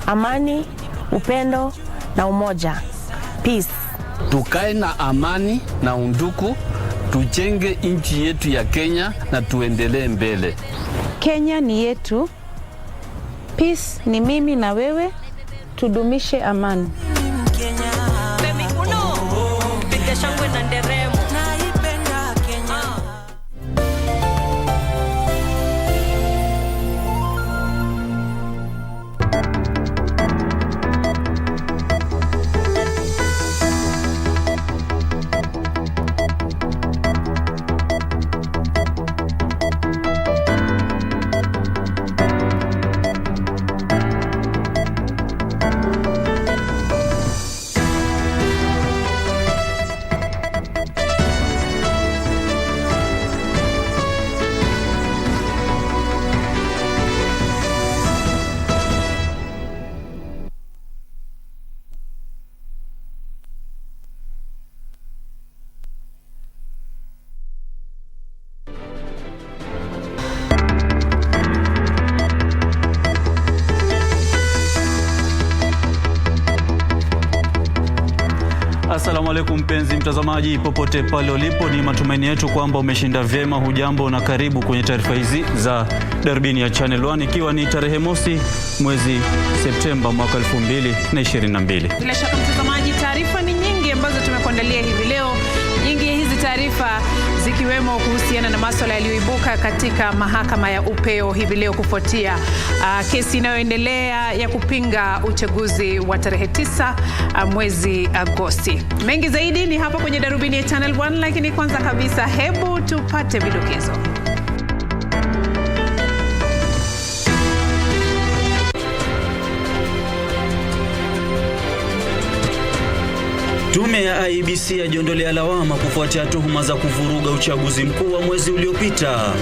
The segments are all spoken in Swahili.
Amani, upendo na umoja. Peace. Tukae na amani na undugu, tujenge nchi yetu ya Kenya na tuendelee mbele. Kenya ni yetu. Peace ni mimi na wewe, tudumishe amani. Assalamu alaikum mpenzi mtazamaji popote pale ulipo, ni matumaini yetu kwamba umeshinda vyema. Hujambo na karibu kwenye taarifa hizi za Darubini ya Channel 1, ikiwa ni tarehe mosi mwezi Septemba mwaka 2022. Bila shaka mtazamaji, taarifa ni nyingi ambazo tumekuandalia hivi leo. Nyingi hizi taarifa zikiwemo kuhusiana na masuala yaliyoibuka katika mahakama ya upeo hivi leo kufuatia kesi inayoendelea ya kupinga uchaguzi wa tarehe 9 mwezi Agosti. Mengi zaidi ni hapa kwenye Darubini ya Channel 1, lakini kwanza kabisa hebu tupate vidokezo. Tume ya IEBC yajiondolea lawama kufuatia tuhuma za kuvuruga uchaguzi mkuu wa mwezi uliopita.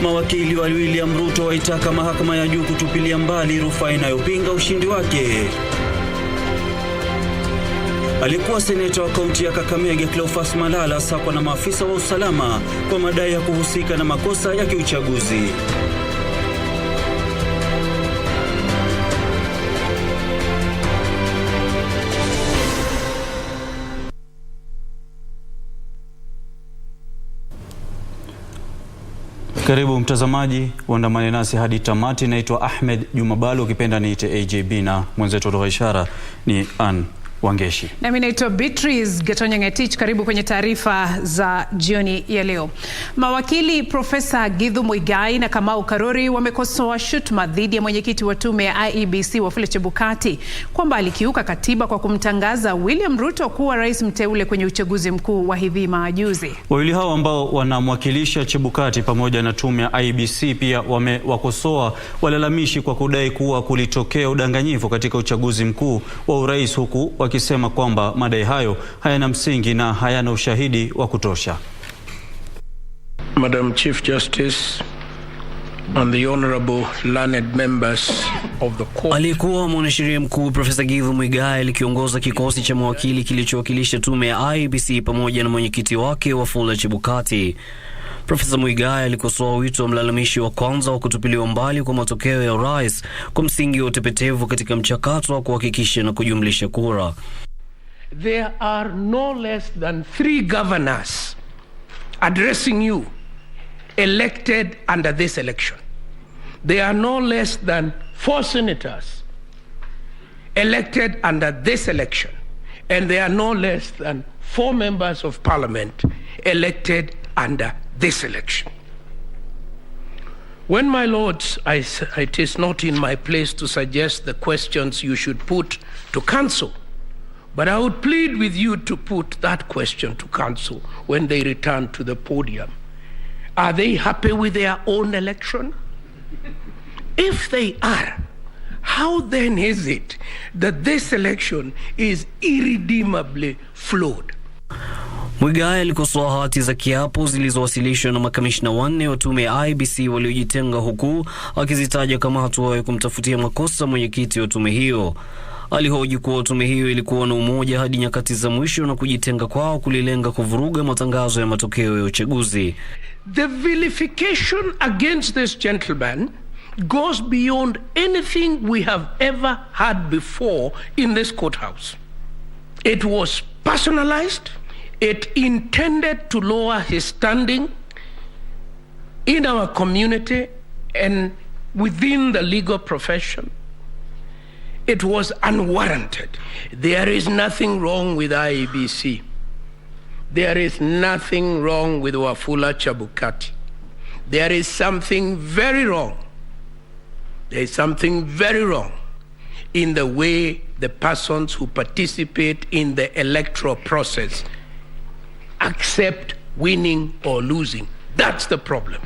Mawakili wa William Ruto waitaka mahakama ya juu kutupilia mbali rufaa inayopinga ushindi wake. Alikuwa seneta wa kaunti ya Kakamega Cleophas Malala asakwa na maafisa wa usalama kwa madai ya kuhusika na makosa ya kiuchaguzi. Karibu mtazamaji, uandamane nasi hadi tamati. Naitwa Ahmed Juma Bhalo, ukipenda niite AJB, na mwenzetu wa ishara ni Ann Wangeshi. Na mimi naitwa Beatrice Gatonye. Karibu kwenye taarifa za jioni ya leo. Mawakili Profesa Githu Muigai na Kamau Karori wamekosoa shutuma dhidi ya mwenyekiti wa tume ya IEBC Wafula Chebukati kwamba alikiuka katiba kwa kumtangaza William Ruto kuwa rais mteule kwenye uchaguzi mkuu wa hivi majuzi. Wawili hao ambao wanamwakilisha Chebukati pamoja na tume ya IEBC pia wamewakosoa walalamishi kwa kudai kuwa kulitokea udanganyifu katika uchaguzi mkuu wa urais, huku wakisema kwamba madai hayo hayana msingi na hayana ushahidi wa kutosha. Madam Chief Justice and the honorable learned members of the court. Alikuwa mwanasheria mkuu Profesa Githu Muigai alikiongoza kikosi cha mawakili kilichowakilisha tume ya IEBC pamoja na mwenyekiti wake Wafula Chebukati. Profesa Muigai alikosoa wito wa mlalamishi wa kwanza wa kutupiliwa mbali kwa matokeo ya urais kwa msingi wa utepetevu katika mchakato wa kuhakikisha na kujumlisha kura. There are no less than 3 governors addressing you elected under this election. There are no less than 4 senators elected under this election. And there are no less than 4 members of parliament elected under this election. When, my lords, it is not in my place to suggest the questions you should put to council, but I would plead with you to put that question to council when they return to the podium. Are they happy with their own election? If they are, how then is it that this election is irredeemably flawed? Muigai alikosoa hati za kiapo zilizowasilishwa na makamishna 4 wa tume ya IEBC waliojitenga, huku akizitaja kama hatua ya kumtafutia makosa mwenyekiti wa tume hiyo. Alihoji kuwa tume hiyo ilikuwa na umoja hadi nyakati za mwisho na kujitenga kwao kulilenga kuvuruga matangazo ya matokeo ya uchaguzi. The vilification against this gentleman goes beyond anything we have ever had before in this courthouse. It was personalized. It intended to lower his standing in our community and within the legal profession. It was unwarranted. There is nothing wrong with IEBC. There is nothing wrong with Wafula Chebukati. There is something very wrong. There is something very wrong in the way the persons who participate in the electoral process accept winning or losing. That's the problem.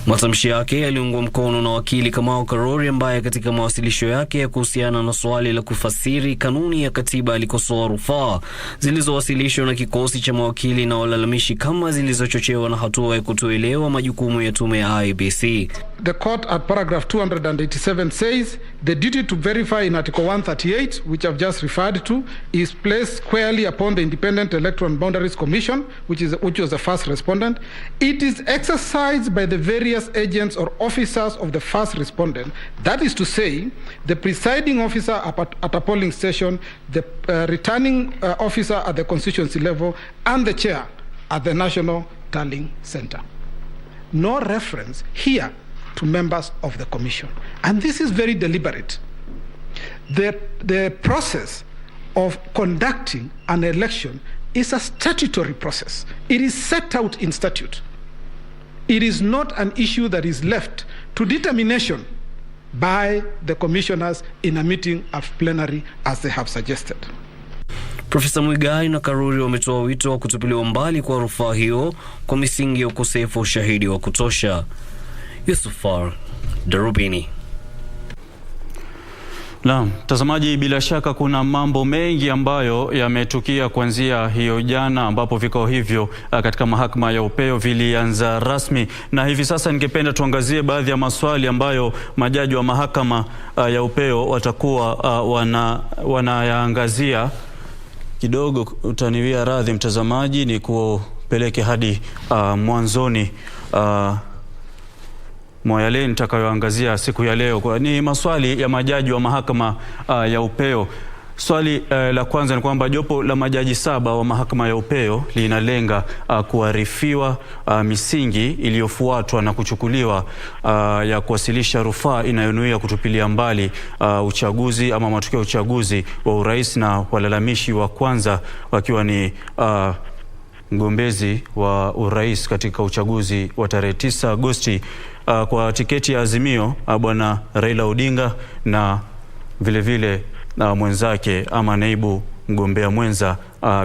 Matamshi yake yaliungwa mkono na wakili Kamau Karori ambaye katika mawasilisho yake ya kuhusiana na swali la kufasiri kanuni ya katiba alikosoa rufaa zilizowasilishwa na kikosi cha mawakili na walalamishi kama zilizochochewa na hatua ya kutoelewa majukumu ya tume ya IEBC. The court at paragraph 287 says the duty to verify in Article 138, which I've just referred to, is placed squarely upon the Independent Electoral and Boundaries Commission, which was the first respondent. It is exercised by the various agents or officers of the first respondent. That is to say, the presiding officer at a polling station, the returning officer at the constituency level, and the chair at the National Tallying Center. No reference here to members of the commission. And this is very deliberate. The process of conducting an election is a statutory process. It is set out in statute. It is not an issue that is left to determination by the commissioners in a meeting of plenary as they have suggested. Profesa Muigai na Karuri wametoa wito wa kutupiliwa mbali kwa rufaa hiyo kwa misingi ya ukosefu wa ushahidi wa kutosha. Yusufar, Darubini. Naam, mtazamaji, bila shaka kuna mambo mengi ambayo yametukia kuanzia hiyo jana ambapo vikao hivyo katika mahakama ya upeo vilianza rasmi, na hivi sasa ningependa tuangazie baadhi ya maswali ambayo majaji wa mahakama ya upeo watakuwa wanayaangazia. Kidogo utaniwia radhi mtazamaji, ni kupeleke hadi mwanzoni mwa yale nitakayoangazia siku ya leo. Ni maswali ya majaji wa mahakama ya upeo. Swali la kwanza ni kwamba jopo la majaji 7 wa mahakama ya upeo linalenga kuarifiwa misingi iliyofuatwa na kuchukuliwa ya kuwasilisha rufaa inayonuia kutupilia mbali uchaguzi ama matokeo ya uchaguzi wa urais, na walalamishi wa kwanza wakiwa ni mgombezi wa urais katika uchaguzi wa tarehe 9 Agosti kwa tiketi ya Azimio bwana Raila Odinga, na vile vile mwenzake ama naibu mgombea mwenza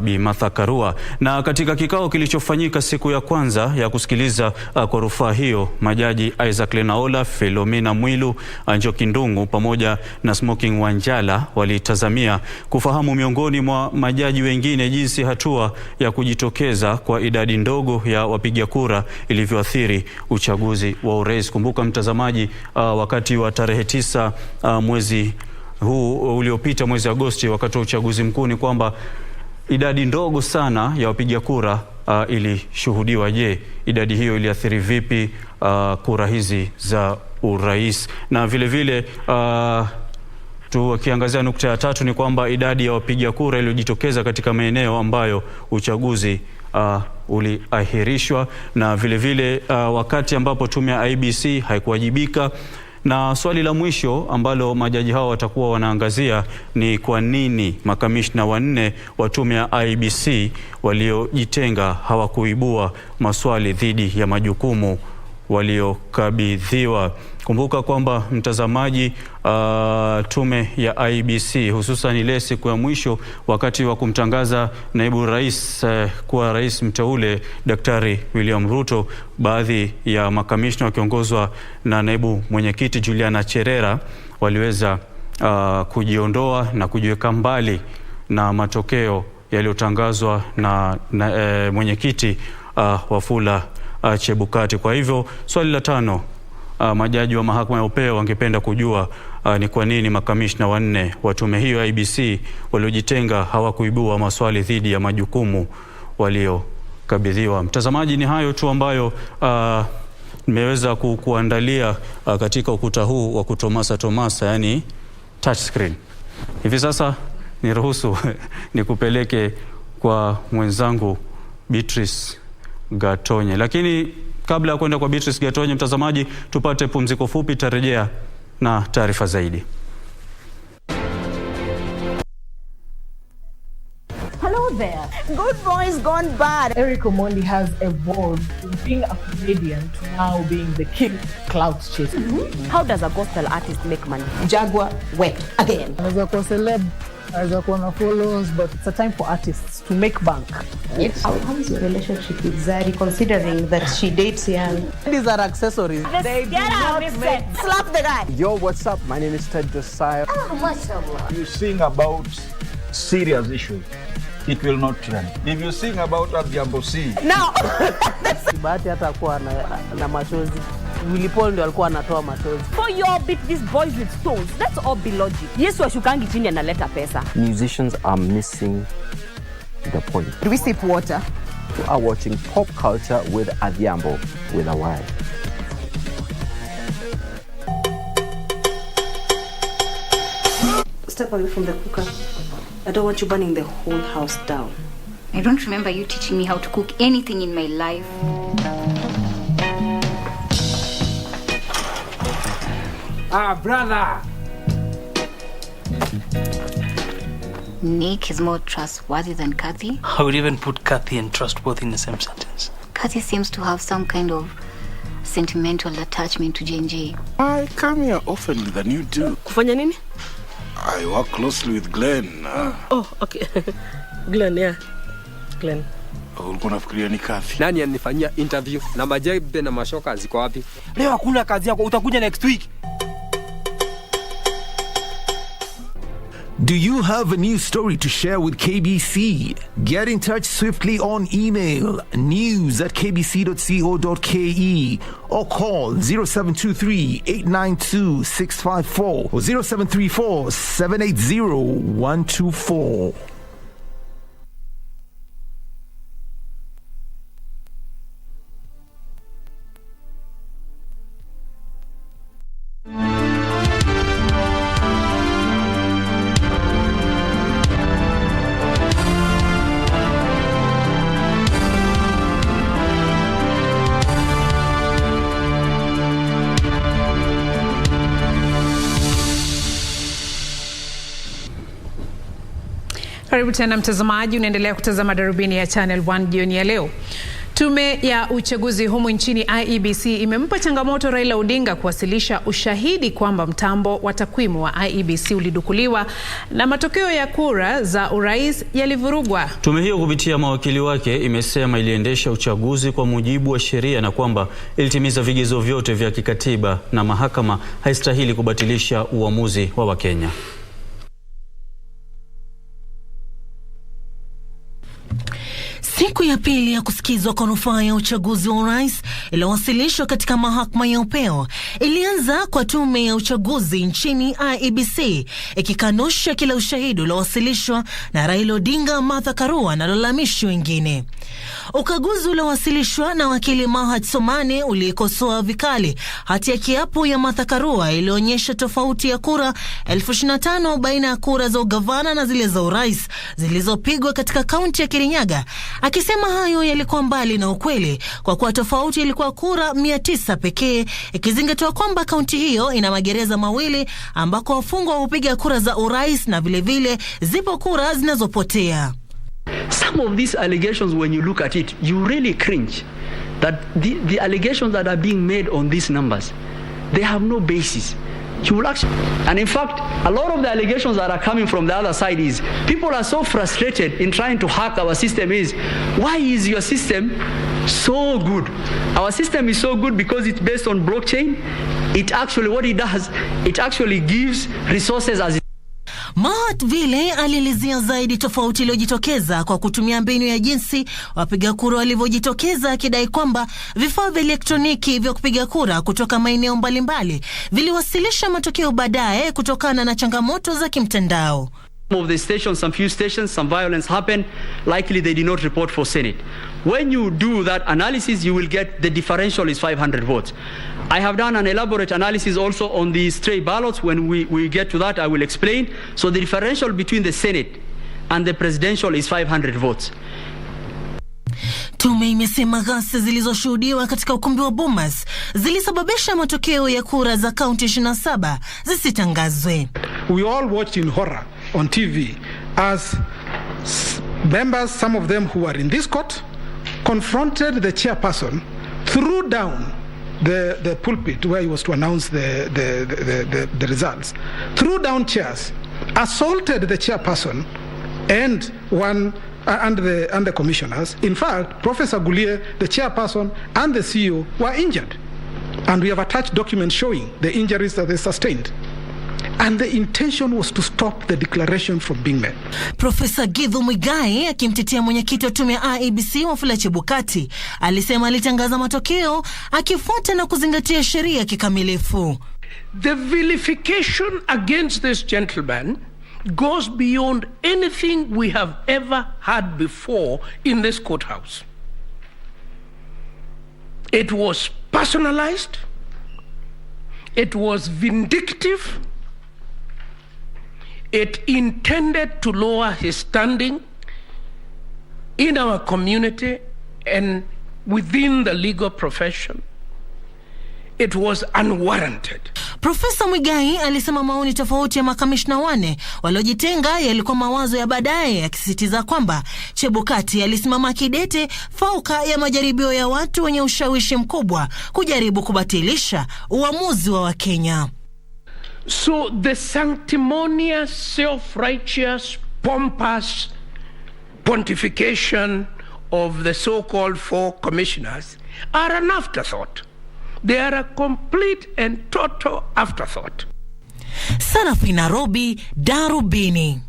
Bi Martha Karua. Na katika kikao kilichofanyika siku ya kwanza ya kusikiliza kwa rufaa hiyo, majaji Isaac Lenaola, Philomena Mwilu, Njoki Ndung'u pamoja na Smoking Wanjala walitazamia kufahamu miongoni mwa majaji wengine jinsi hatua ya kujitokeza kwa idadi ndogo ya wapiga kura ilivyoathiri uchaguzi wa urais. Kumbuka mtazamaji, wakati wa tarehe 9 mwezi huu uliopita, mwezi Agosti, wakati wa uchaguzi mkuu, ni kwamba idadi ndogo sana ya wapiga kura ilishuhudiwa. Je, idadi hiyo iliathiri vipi kura hizi za urais? Na vile vile tukiangazia nukta ya tatu ni kwamba idadi ya wapiga kura iliyojitokeza katika maeneo ambayo uchaguzi uliahirishwa, na vile vile wakati ambapo tume ya IEBC haikuwajibika. Na swali la mwisho ambalo majaji hao watakuwa wanaangazia ni kwa nini makamishna 4 wa tume ya IEBC waliojitenga hawakuibua maswali dhidi ya majukumu waliokabidhiwa. Kumbuka kwamba mtazamaji, tume ya IEBC hususan ile siku ya mwisho wakati wa kumtangaza naibu rais kuwa rais mteule Daktari William Ruto, baadhi ya makamishna wakiongozwa na naibu mwenyekiti Juliana Cherera waliweza kujiondoa na kujiweka mbali na matokeo yaliyotangazwa na mwenyekiti Wafula Chebukati. Kwa hivyo swali la 5, majaji wa mahakama ya upeo wangependa kujua ni kwa nini makamishna 4 wa tume hiyo ya IEBC waliojitenga hawakuibua maswali dhidi ya majukumu waliokabidhiwa. Mtazamaji, ni hayo tu ambayo nimeweza kuandalia katika ukuta huu wa kutomasa, yani touch screen. Hivi sasa niruhusu nikupeleke kwa mwenzangu Beatrice Gatonye. Lakini kabla ya kwenda kwa Beatrice Gatonye, mtazamaji, tupate pumziko fupi, tarejea na taarifa zaidi. Hello there. Good boys gone bad. Eric Omondi has evolved from being a comedian to now being the king clout chaser. How does a gospel artist make money? Jaguar wept again. Anaweza kuwa celeb, anaweza kuwa na followers, but it's a time for artists to make bank. How is your relationship with Zari, considering that she dates young? These are accessories. They do not make. Slap the guy. Yo, what's up? My name is Ted Josiah. Oh, mashallah. You sing about serious issues, it will not trend. If you sing about Adhiambosi. Now. Bahati hata kuwa na machozi. Willy Paul ndio alikuwa anatoa machozi. For your beat these boys with stones. Let's all be logic. Yesu ashukangi chini analeta pesa. Musicians are missing the point. Do we sip water? You are watching Pop Culture with Adhiambo with a Y. Step away from the cooker. I don't want you burning the whole house down. I don't remember you teaching me how to cook anything in my life. Brother! Nick is more trustworthy than Kathy. I would even put Kathy and trustworthy in the same sentence. Kathy seems to have some kind of sentimental attachment to J&J. I come here often than you do. Kufanya nini? I work closely with Glenn. Oh, okay. Glenn, yeah. Glenn. Ulikuwa unafikiria ni Kathy? Nani anifanyia interview? Na majembe na mashoka ziko wapi? Leo hakuna kazi yako, utakuja next week. Do you have a news story to share with KBC? Get in touch swiftly on email news@kbc.co.ke or call 0723-892-654 or 0734-780-124. Karibu tena mtazamaji, unaendelea kutazama Darubini ya Channel 1 jioni ya leo. Tume ya uchaguzi humu nchini IEBC imempa changamoto Raila Odinga kuwasilisha ushahidi kwamba mtambo wa takwimu wa IEBC ulidukuliwa na matokeo ya kura za urais yalivurugwa. Tume hiyo kupitia mawakili wake imesema iliendesha uchaguzi kwa mujibu wa sheria na kwamba ilitimiza vigezo vyote vya kikatiba na mahakama haistahili kubatilisha uamuzi wa Wakenya. Siku ya pili ya kusikizwa kwa rufaa ya uchaguzi wa urais iliyowasilishwa katika mahakama ya upeo ilianza kwa tume ya uchaguzi nchini IEBC ikikanusha kila ushahidi uliowasilishwa na Raila Odinga, Martha Karua na walalamishi wengine. Ukaguzi uliowasilishwa na wakili Mahat Somane ulikosoa vikali hati ya kiapo ya Martha Karua ilionyesha tofauti ya kura 25,000 baina ya kura za ugavana na zile za urais zilizopigwa katika kaunti ya Kirinyaga, akisema hayo yalikuwa mbali na ukweli kwa kuwa tofauti ilikuwa kura 900 pekee, ikizingatiwa kwamba kaunti hiyo ina magereza mawili ambako wafungwa hupiga kura za urais na vile zipo kura zinazopotea. Some of these allegations, when you look at it, you really cringe that the allegations that are being made on these numbers, they have no basis. You will actually, and in fact, a lot of the allegations that are coming from the other side is people are so frustrated in trying to hack our system. Why is your system so good? Our system is so good because it's based on blockchain. It actually, what it does, it actually gives resources as Mahat vile alielezea zaidi tofauti iliyojitokeza kwa kutumia mbinu ya jinsi wapiga kura walivyojitokeza, akidai kwamba vifaa vya elektroniki vya kupiga kura kutoka maeneo mbalimbali viliwasilisha matokeo baadaye kutokana na changamoto za kimtandao. Of the stations, some few stations, some violence happened. Likely they did not report for Senate. When you do that analysis, you will get the differential is 500 votes. I have done an elaborate analysis also on the stray ballots. When we get to that, I will explain. So the differential between the Senate and the presidential is 500 votes. Tume imesema ghasia zilizoshuhudiwa katika ukumbi wa Bomas zilisababisha matokeo ya kura za kaunti 27 zisitangazwe. We all watched in horror on TV as members, some of them who were in this court, confronted the chairperson, threw down the pulpit where he was to announce the results, threw down chairs, assaulted the chairperson and the commissioners. In fact, Professor Gulie, the chairperson, and the CEO were injured. And we have attached documents showing the injuries that they sustained. And the intention was to stop the declaration from being made. Profesa Githu Muigai akimtetea mwenyekiti wa tume ya IEBC Wafula Chebukati alisema alitangaza matokeo akifuata na kuzingatia sheria kikamilifu. The vilification against this gentleman goes beyond anything we have ever had before in this courthouse. It was personalized. It was vindictive. It intended to lower his standing in our community and within the legal profession. It was unwarranted. Profesa Muigai alisema maoni tofauti ya makamishna wane waliojitenga yalikuwa mawazo ya baadaye, akisisitiza kwamba Chebukati alisimama kidete fauka ya majaribio ya watu wenye ushawishi mkubwa kujaribu kubatilisha uamuzi wa Wakenya. So the sanctimonious, self-righteous, pompous pontification of the so-called 4 commissioners are an afterthought. They are a complete and total afterthought. Sarafina Robi, Darubini.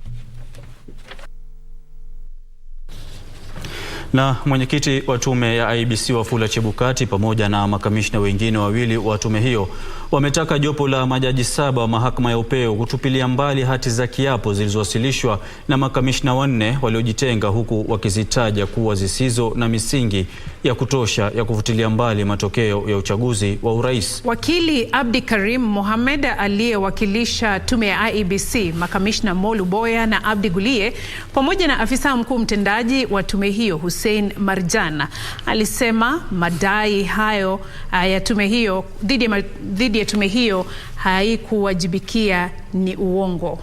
Na mwenyekiti wa tume ya IEBC Wafula Chebukati pamoja na makamishna wengine wawili wa tume hiyo wametaka jopo la majaji 7 wa mahakama ya upeo kutupilia mbali hati za kiapo zilizowasilishwa na makamishna 4 waliojitenga, huku wakizitaja kuwa zisizo na misingi ya kutosha ya kufutilia mbali matokeo ya uchaguzi wa urais. Wakili Abdi Karim Mohamed aliyewakilisha tume ya IEBC, makamishna Molu Boya na Abdi Gulie pamoja na afisa mkuu mtendaji wa tume hiyo Hussein Marjana alisema madai hayo ya tume hiyo dhidi ya tume hiyo haikuwajibikia ni uongo.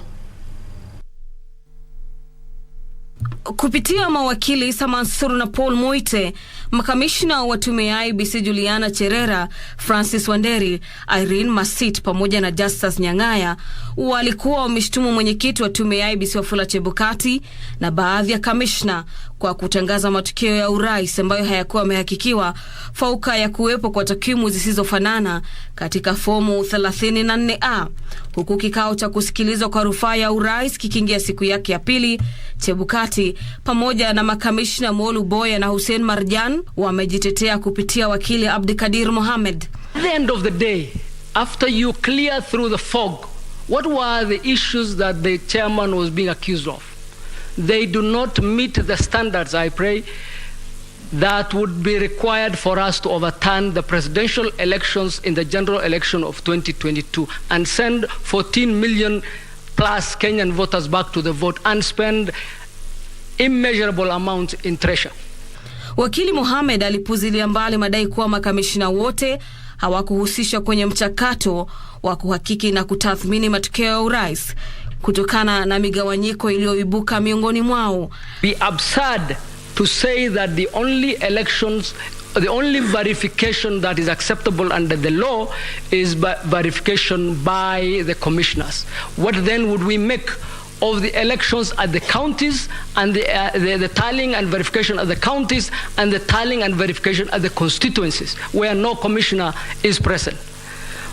Kupitia mawakili Isa Mansur na Paul Moite, makamishna wa tume ya IEBC Juliana Cherera, Francis Wanderi, Irene Masit pamoja na Justus Nyang'aya walikuwa wameshtumu mwenyekiti wa tume ya IEBC Wafula Chebukati na baadhi ya kamishna kwa kutangaza matokeo ya urais ambayo hayakuwa yamehakikiwa fauka ya kuwepo kwa takwimu zisizofanana katika fomu 34A. Huku kikao cha kusikilizwa kwa rufaa ya urais kikiingia siku yake ya pili, Chebukati pamoja na makamishna Molu Boya na Hussein Marjan wamejitetea kupitia wakili Abdikadir Mohamed. At the end of the day, after you clear through the fog, what were the issues that the chairman was being accused of? They do not meet the standards, I pray, that would be required for us to overturn the presidential elections in the general election of 2022 and send 14 million plus Kenyan voters back to the vote and spend immeasurable amounts in treasure. Wakili Mohamed alipuzilia mbali madai kuwa makamishina wote hawakuhusishwa kwenye mchakato wa kuhakiki na kutathmini matokeo ya urais kutokana na migawanyiko iliyoibuka miongoni mwao. Be absurd to say that the only verification that is acceptable under the law is verification by the commissioners. What then would we make of the elections at the counties and the tallying and verification at the counties and the tallying and verification at the constituencies where no commissioner is present?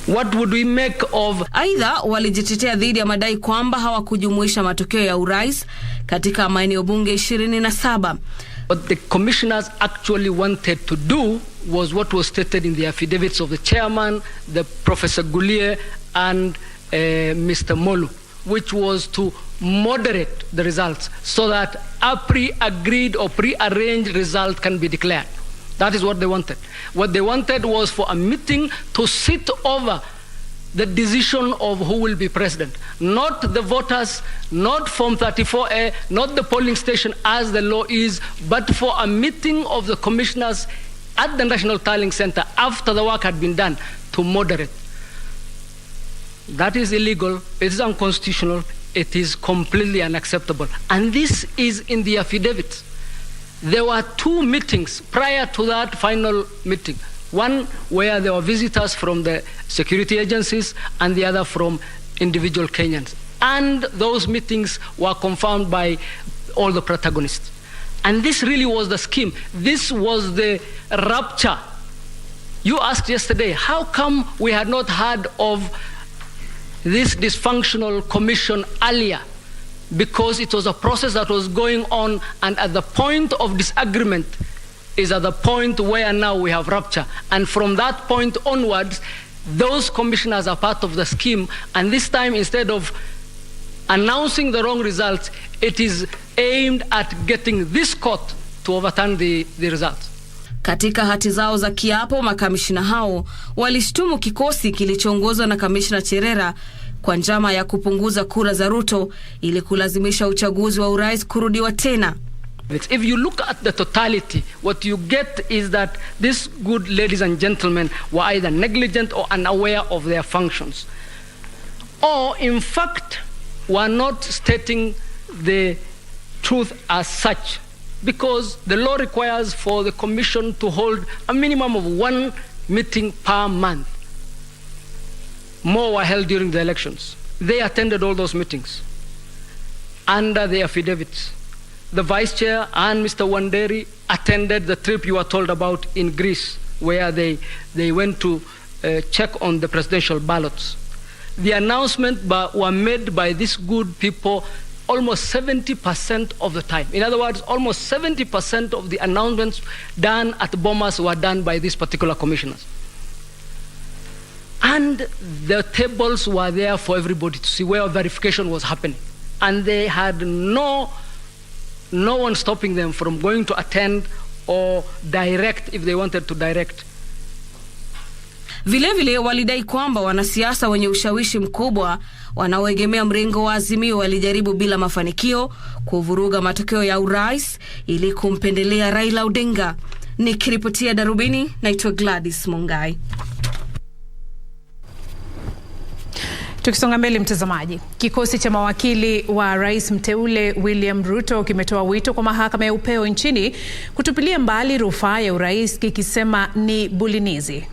What would we make of? Aidha walijitetea dhidi ya madai kwamba hawakujumuisha matokeo ya urais katika maeneo bunge 27. What the commissioners actually wanted to do was what was stated in the affidavits of the chairman, the Professor Gulie and Mr. Molu. which was to moderate the results so that a pre-agreed or pre-arranged result can be declared. That is what they wanted. What they wanted was for a meeting to sit over the decision of who will be president. Not the voters, not Form 34A, not the polling station as the law is, but for a meeting of the commissioners at the National Tallying Center after the work had been done to moderate. That is illegal, it is unconstitutional, it is completely unacceptable. And this is in the affidavit. There were 2 meetings prior to that final meeting. One where there were visitors from the security agencies and the other from individual Kenyans. And those meetings were confirmed by all the protagonists. And this really was the scheme. This was the rupture. You asked yesterday, how come we had not heard of this dysfunctional commission earlier? Because it was a process that was going on, and at the point of disagreement is at the point where now we have rupture. And from that point onwards, those commissioners are part of the scheme, and this time instead of announcing the wrong results, it is aimed at getting this court to overturn the results. Katika hati zao za kiapo, makamishina hao walishtumu kikosi kilichoongozwa na kamishna Cherera kwa njama ya kupunguza kura za Ruto ili kulazimisha uchaguzi wa urais kurudiwa tena. If you look at the totality, what you get is that these good ladies and gentlemen were either negligent or unaware of their functions, or in fact were not stating the truth as such, because the law requires for the commission to hold a minimum of 1 meeting per month. More were held during the elections. They attended all those meetings under the affidavits. The vice chair and Mr. Wanderi attended the trip you were told about in Greece, where they went to check on the presidential ballots. The announcement were made by these good people almost 70% of the time. In other words, almost 70% of the announcements done at Bomas were done by these particular commissioners. And the tables were there for everybody to see where verification was happening. And they had no one stopping them from going to attend or direct if they wanted to direct. Vilevile walidai kwamba wanasiasa wenye ushawishi mkubwa wanaoegemea mrengo wa Azimio walijaribu bila mafanikio kuvuruga matokeo ya urais ili kumpendelea Raila Odinga. Nikiripotia Darubini, naitwa Gladys Mungai. Tukisonga mbele mtazamaji, kikosi cha mawakili wa rais mteule William Ruto kimetoa wito kwa mahakama ya upeo nchini kutupilia mbali rufaa ya urais kikisema ni bulinizi.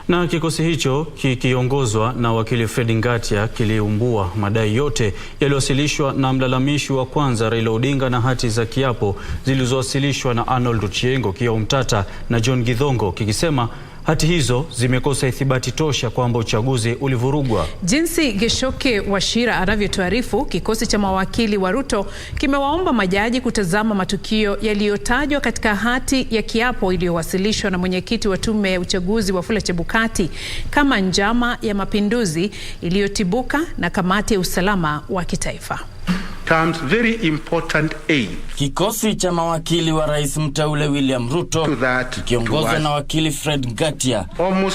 Na kikosi hicho kikiongozwa na wakili Fred Ngatia kiliumbua madai yote yaliyowasilishwa na mlalamishi wa kwanza Raila Odinga na hati za kiapo zilizowasilishwa na Arnold Ochieng, Kiau Mtata na John Githongo, kikisema hati hizo zimekosa ithibati tosha kwamba uchaguzi ulivurugwa. Jinsi Geshoke Washira anavyotuarifu, kikosi cha mawakili wa Ruto kimewaomba majaji kutazama matukio yaliyotajwa katika hati ya kiapo iliyowasilishwa na mwenyekiti wa tume ya uchaguzi Wafula Chebukati kama njama ya mapinduzi iliyotibuka na kamati ya usalama wa kitaifa. Terms very important aid. Kikosi cha mawakili wa rais mteule William Ruto kikiongozwa na wakili Fred Ngatia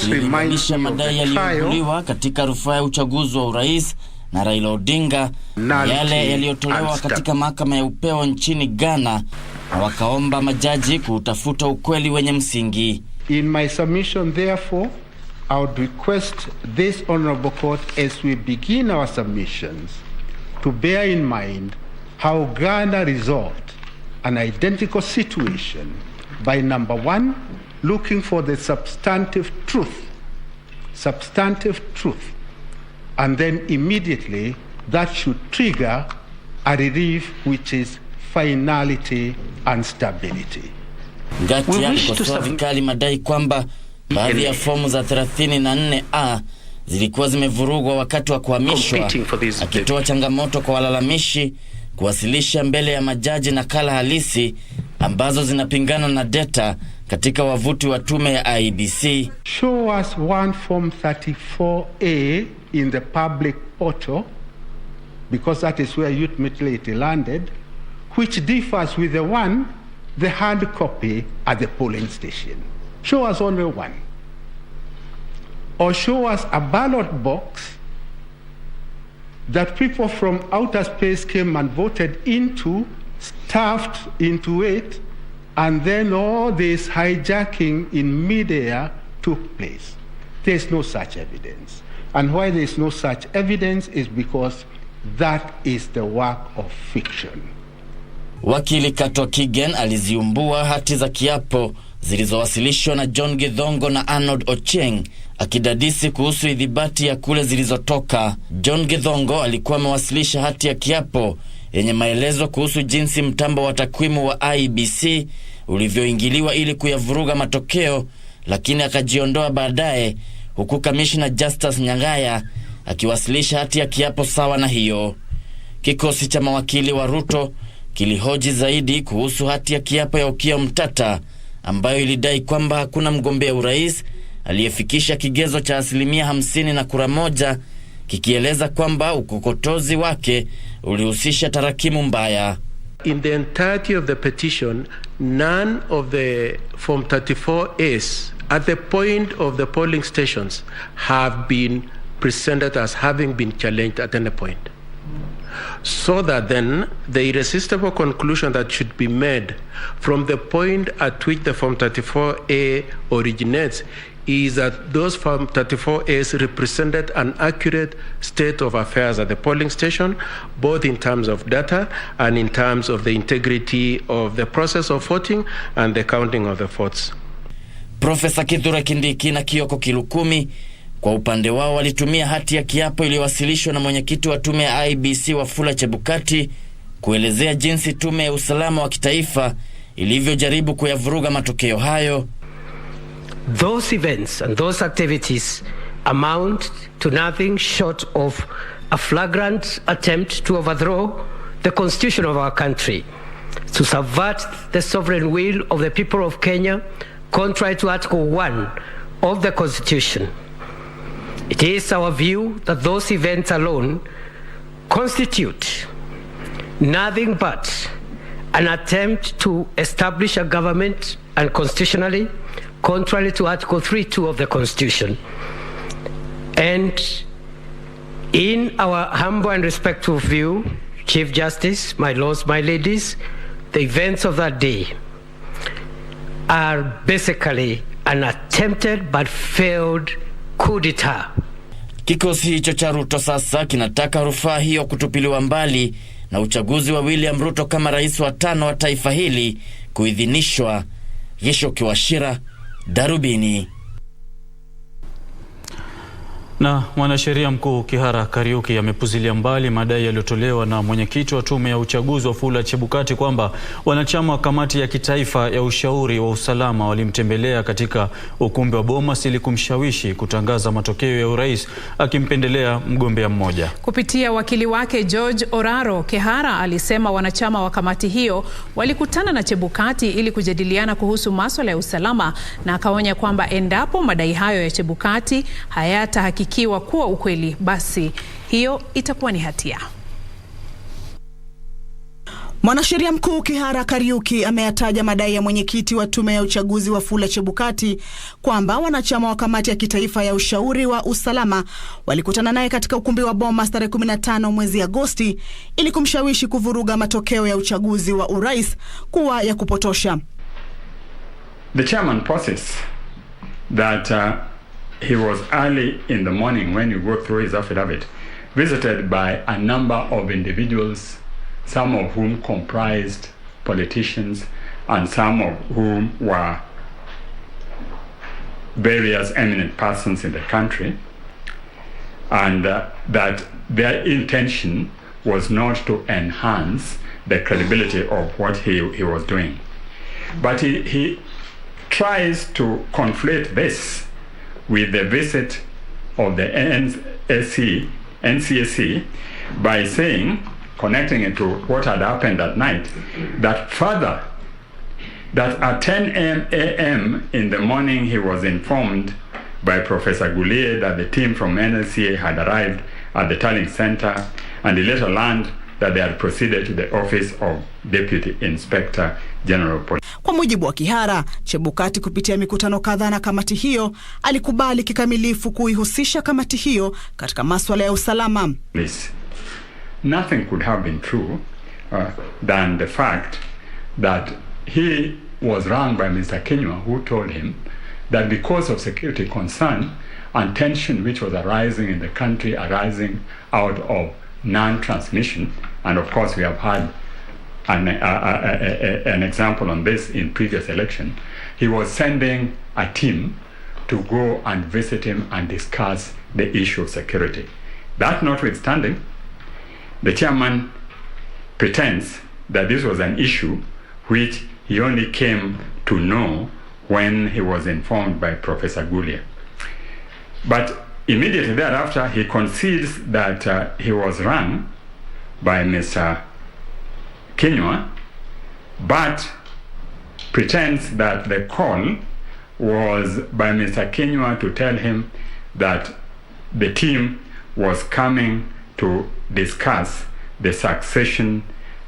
kilimaanisha madai yaliyoibuliwa katika rufaa ya uchaguzi wa urais na Raila Odinga, yale yaliyotolewa katika mahakama ya upeo nchini Ghana, na wakaomba majaji kutafuta ukweli wenye msingi. In my submission, therefore, I would request this honorable court, as we begin our submissions, to bear in mind how Ghana resolved an identical situation by, number one, looking for the substantive truth, and then immediately that should trigger a relief which is finality and stability. Ngatia alikosoa vikali madai kwamba baadhi ya fomu za 34A zilikuwa zimevurugwa wakati wa kuhamishwa, akitoa changamoto kwa walalamishi kuwasilisha mbele ya majaji nakala halisi ambazo zinapingana na data katika wavuti wa tume ya IEBC. Show us one form 34A in the public portal because that is where ultimately it landed, which differs with the hard copy at the polling station. Show us only one. Or show us a ballot box that people from outer space came and voted into, stuffed into it, and then all this hijacking in midair took place. There's no such evidence. And why there's no such evidence is because that is the work of fiction. Wakili Kato Kigen aliziumbua hati za kiapo zilizowasilishwa na John Githongo na Arnold Ocheng, akidadisi kuhusu idhibati ya kule zilizotoka. John Githongo alikuwa amewasilisha hati ya kiapo yenye maelezo kuhusu jinsi mtambo wa takwimu wa IEBC ulivyoingiliwa ili kuyavuruga matokeo, lakini akajiondoa baadaye, huku Kamishna Justus Nyang'aya akiwasilisha hati ya kiapo sawa na hiyo. Kikosi cha mawakili wa Ruto kilihoji zaidi kuhusu hati ya kiapo ya Okiya Mtata, ambayo ilidai kwamba hakuna mgombea urais aliyefikisha kigezo cha 50% na kura moja, kikieleza kwamba ukokotozi wake ulihusisha tarakimu mbaya. In the entirety of the petition, none of the Form 34As at the point of the polling stations have been presented as having been challenged at any point. So that then the irresistible conclusion that should be made from the point at which the Form 34A originates is that those Form 34As represented an accurate state of affairs at the polling station, both in terms of data and in terms of the integrity of the process of voting and the counting of the votes. Profesa Kithure Kindiki na Kioko Kilukumi kwa upande wao walitumia hati ya kiapo iliyowasilishwa na mwenyekiti wa tume ya IEBC Wafula Chebukati kuelezea jinsi tume ya usalama wa kitaifa ilivyojaribu kuyavuruga matokeo hayo. Those events and those activities amount to nothing short of a flagrant attempt to overthrow the constitution of our country, to subvert the sovereign will of the people of Kenya, contrary to Article 1 of the Constitution. It is our view that those events alone constitute nothing but an attempt to establish a government unconstitutionally, contrary to Article 3.2 of the Constitution. And in our humble and respectful view, Chief Justice, my lords, my ladies, the events of that day are basically an attempted but failed coup d'etat. Kikosi hicho cha Ruto sasa kinataka rufaa hiyo kutupiliwa mbali na uchaguzi wa William Ruto kama rais wa 5 wa taifa hili kuidhinishwa. Yesho Kiwashira, Darubini. Na mwanasheria mkuu Kihara Kariuki amepuzilia mbali madai yaliyotolewa na mwenyekiti wa tume ya uchaguzi Wafula Chebukati kwamba wanachama wa kamati ya kitaifa ya ushauri wa usalama walimtembelea katika ukumbi wa Bomas ili kumshawishi kutangaza matokeo ya urais akimpendelea mgombea mmoja. Kupitia wakili wake George Oraro, Kihara alisema wanachama wa kamati hiyo walikutana na Chebukati ili kujadiliana kuhusu masuala ya usalama, na akaonya kwamba endapo madai hayo ya Chebukati hayatahakikiwa kuwa ukweli, basi hiyo itakuwa ni hatia. Mwanasheria mkuu Kihara Kariuki ameyataja madai ya mwenyekiti wa tume ya uchaguzi Wafula Chebukati kwamba wanachama wa kamati ya kitaifa ya ushauri wa usalama walikutana naye katika ukumbi wa Bomas tarehe 15 mwezi Agosti ili kumshawishi kuvuruga matokeo ya uchaguzi wa urais kuwa ya kupotosha. The chairman process that he was early in the morning when you go through his affidavit, visited by a number of individuals, some of whom comprised politicians and some of whom were various eminent persons in the country, and that their intention was not to enhance the credibility of what he was doing. But he tries to conflate this with the visit of the NCSC by saying, connecting it to what had happened that night, that further, that at 10 a.m. in the morning he was informed by Professor Goulier that the team from NLCA had arrived at the Tallying Center and he later learned that they had proceeded to the office of Deputy Inspector General Police. Kwa mujibu wa Kihara, Chebukati kupitia mikutano kadhaa na kamati hiyo alikubali kikamilifu kuihusisha kamati hiyo katika masuala ya usalama. Nothing could have been true than the fact that he was run by Mr. Kenywa, who told him that because of security concern and tension which was arising in the country, arising out of non-transmission, and of course we have had an example on this in previous election, he was sending a team to go and visit him and discuss the issue of security. That notwithstanding, the chairman pretends that this was an issue which he only came to know when he was informed by Professor Gulia. But immediately thereafter, he concedes that he was run by Mr. Kenywa, but pretends that the call was by Mr. Kenywa to tell him that the team was coming to discuss the succession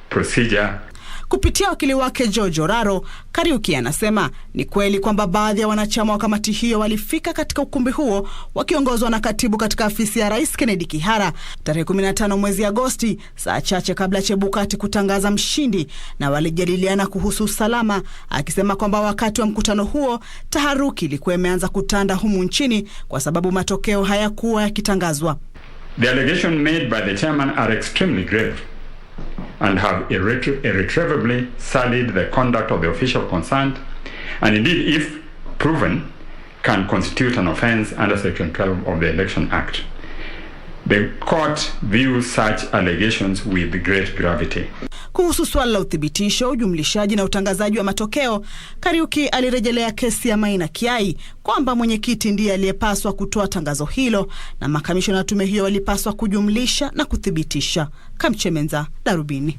procedure. Kupitia wakili wake George Oraro, Kariuki anasema ni kweli kwamba baadhi ya wanachama wa kamati hiyo walifika katika ukumbi huo wakiongozwa na katibu katika afisi ya Rais Kennedy Kihara tarehe 15 mwezi Agosti, saa chache kabla Chebukati kutangaza mshindi, na walijadiliana kuhusu usalama, akisema kwamba wakati wa mkutano huo taharuki ilikuwa imeanza kutanda humu nchini kwa sababu matokeo hayakuwa yakitangazwa. The allegations made by the chairman are extremely grave and have irretrievably sullied the conduct of the official concerned, and indeed, if proven, can constitute an offence under Section 12 of the Election Act. The court views such allegations with great gravity. Kuhusu swala la uthibitisho, ujumlishaji na utangazaji wa matokeo, Kariuki alirejelea kesi ya Maina Kiai kwamba mwenyekiti ndiye aliyepaswa kutoa tangazo hilo na makamishna wa tume hiyo walipaswa kujumlisha na kuthibitisha. Kamchemenza, Darubini.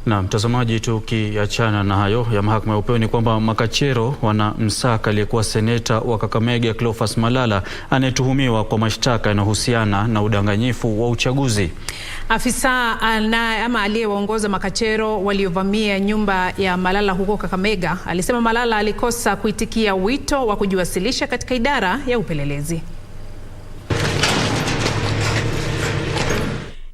Na mtazamaji, tukiachana na hayo ya mahakama ya upeo ni kwamba makachero wana msaka aliyekuwa seneta wa Kakamega Cleophas Malala anayetuhumiwa kwa mashtaka yanayohusiana na udanganyifu wa uchaguzi. Afisa aliyewaongoza makachero waliovamia nyumba ya Malala huko Kakamega alisema Malala alikosa kuitikia wito wa kujiwasilisha katika idara ya upelelezi.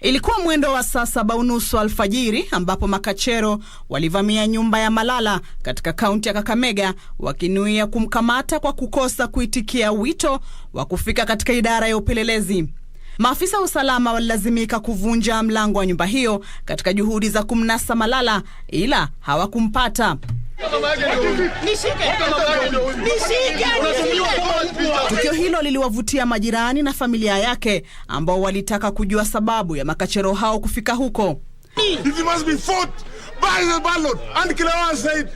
Ilikuwa mwendo wa saa 7:30 alfajiri ambapo makachero walivamia nyumba ya Malala katika kaunti ya Kakamega wakinuia kumkamata kwa kukosa kuitikia wito wa kufika katika idara ya upelelezi. Maafisa wa usalama walilazimika kuvunja mlango wa nyumba hiyo katika juhudi za kumnasa Malala, ila hawakumpata. Tukio hilo liliwavutia majirani na familia yake ambao walitaka kujua sababu ya makachero hao kufika huko. It must be fought by the ballot. And Kilawa said,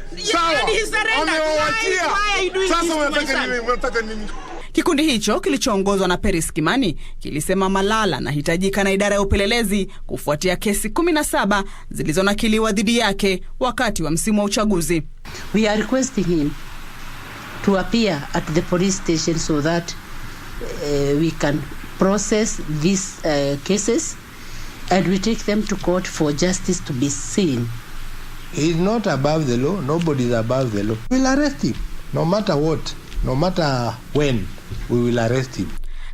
Kikundi hicho kilichoongozwa na Peris Kimani kilisema Malala anahitajika na idara ya upelelezi kufuatia kesi 17 zilizonakiliwa dhidi yake wakati wa msimu wa uchaguzi. We are requesting him to appear at the police station so that we can process these cases and we take them to court for justice to be seen. He is not above the law. Nobody is above the law. We will arrest him no matter what, no matter when. We will arrest him.